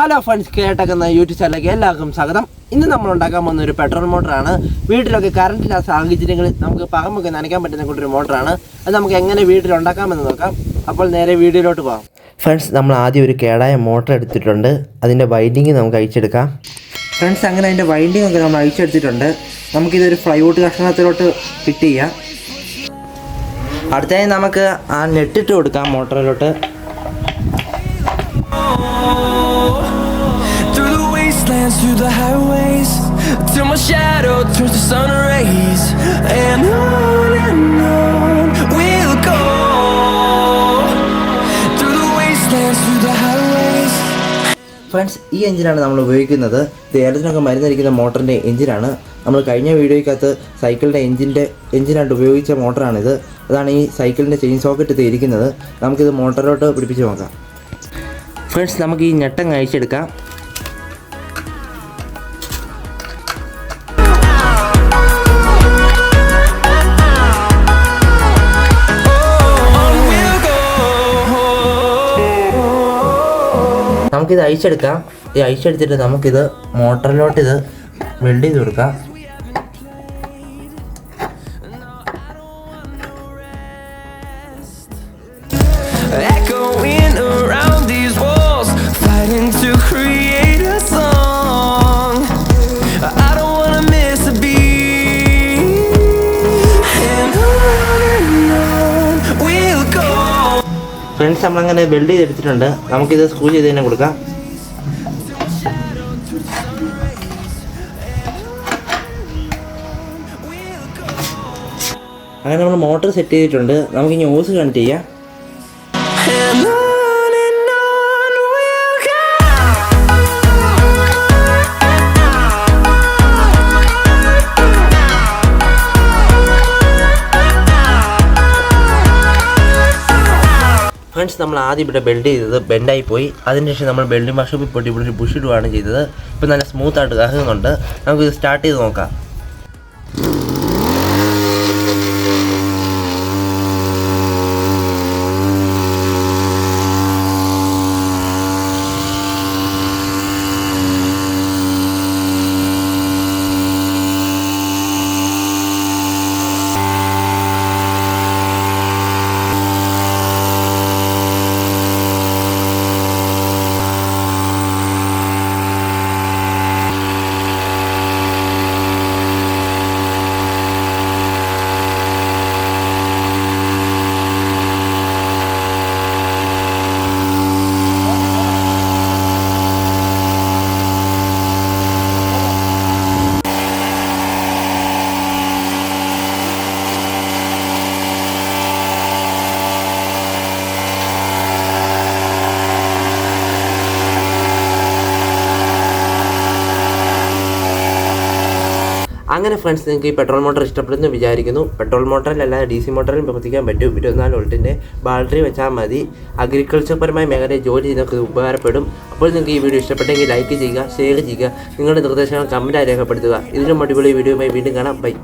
Hello friends, കേട്ടക്കുന്ന YouTube ചാനലിലേക്ക് എല്ലാവർക്കും സ്വാഗതം. ഇന്ന് നമ്മൾ ഉണ്ടാക്കാൻ പോകുന്ന ഒരു പെട്രോൾ മോട്ടറാണ്. വീട്ടിലൊക്കെ കറണ്ടില്ലാത്ത സാഹചര്യങ്ങളിൽ നമുക്ക് പറമ്പൊക്കെ നനയ്ക്കാൻ പറ്റുന്ന കൂട്ടൊരു മോട്ടറാണ്. അത് നമുക്ക് എങ്ങനെ വീട്ടിൽ ഉണ്ടാക്കാമെന്ന് നോക്കാം. അപ്പോൾ നേരെ വീഡിയോയിലോട്ട് പോകാം. ഫ്രണ്ട്സ്, നമ്മൾ ആദ്യം ഒരു കേടായ മോട്ടർ എടുത്തിട്ടുണ്ട്. അതിൻ്റെ വൈൻഡിങ് നമുക്ക് അഴിച്ചെടുക്കാം. ഫ്രണ്ട്സ്, അങ്ങനെ അതിൻ്റെ വൈൻഡിങ് ഒക്കെ നമ്മൾ അഴിച്ചെടുത്തിട്ടുണ്ട്. നമുക്കിതൊരു ഫ്ലൈവുഡ് കഷ്ണത്തിലോട്ട് ഫിറ്റ് ചെയ്യാം. അടുത്തായി നമുക്ക് ആ നെട്ടിട്ട് കൊടുക്കാം മോട്ടറിലോട്ട്. Through the wastelands, through the highways, till my shadow turns to sun rays, and on we'll go. Through the wastelands, through the highways. Friends, ഈ എഞ്ചിനാണ് നമ്മൾ ഉപയോഗിക്കുന്നത്. ഇത് ഏലത്തിനൊക്കെ മരുന്നടിക്കുന്ന മോട്ടറിൻ്റെ എഞ്ചിനാണ്. നമ്മൾ കഴിഞ്ഞ വീഡിയോയ്ക്കകത്ത് സൈക്കിളിൻ്റെ എഞ്ചിനായിട്ട് ഉപയോഗിച്ച മോട്ടറാണിത്. അതാണ് ഈ സൈക്കിളിൻ്റെ ചെയിൻ സോക്കറ്റ് ഇത് ഇരിക്കുന്നത്. നമുക്കിത് മോട്ടറിലോട്ട് പിടിപ്പിച്ച് നോക്കാം. ഫ്രണ്ട്സ്, നമുക്ക് ഈ നെട്ടങ്ങ് അഴിച്ചെടുക്കാം. നമുക്കിത് അഴിച്ചെടുക്കാം. ഈ അഴിച്ചെടുത്തിട്ട് നമുക്കിത് മോട്ടറിലോട്ട് ഇത് വെൽഡ് ചെയ്ത് കൊടുക്കാം. Echoing around these walls, fighting to create a song. I don't wanna miss a beat, and on we'll go. Friends, നമ്മളങ്ങനെ വെൽഡ് ചെയ്തെടുത്തിട്ടുണ്ട്. നമുക്കിത് സ്ക്രൂ ചെയ്ത് തന്നെ കൊടുക്കാം. അങ്ങനെ നമ്മൾ മോട്ടർ സെറ്റ് ചെയ്തിട്ടുണ്ട്. നമുക്കിനി ഓസ് കണക്ട് ചെയ്യാം. And on we'll go. Friends, നമ്മൾ ആദ്യം ഇവിടെ ബെൽഡ് ചെയ്തത് ബെൻഡായി പോയി. അതിനുശേഷം നമ്മൾ ബെൽഡിംഗ് വർക്ക്ഷോപ്പിൽ പോയിട്ട് ഇവിടെ ഒരു ബുഷ് ഇടുകയാണ് ചെയ്തത്. ഇപ്പം നല്ല സ്മൂത്തായിട്ട് കറങ്ങുന്നുണ്ട്. നമുക്കിത് സ്റ്റാർട്ട് ചെയ്ത് നോക്കാം. അങ്ങനെ ഫ്രണ്ട്സ്, നിങ്ങൾക്ക് ഈ പെട്രോൾ മോട്ടർ ഇഷ്ടപ്പെടുന്നു വിചാരിക്കുന്നു. പെട്രോൾ മോട്ടറിലല്ലാതെ DC മോട്ടറിൽ പ്രവർത്തിക്കാൻ പറ്റും. 24 വോൾട്ടിൻ്റെ ബാറ്ററി വെച്ചാൽ മതി. അഗ്രികൾച്ചർപരമായ മേഖലയിൽ ജോലി ചെയ്യുന്നവർക്ക് ഉപകാരപ്പെടും. അപ്പോൾ നിങ്ങൾക്ക് ഈ വീഡിയോ ഇഷ്ടപ്പെട്ടെങ്കിൽ ലൈക്ക് ചെയ്യുക, ഷെയർ ചെയ്യുക, നിങ്ങളുടെ നിർദ്ദേശങ്ങൾ കമൻറ്റായി രേഖപ്പെടുത്തുക. ഇതിനും അടിപൊളി വീഡിയോയുമായി വീണ്ടും കാണാം. ബൈ.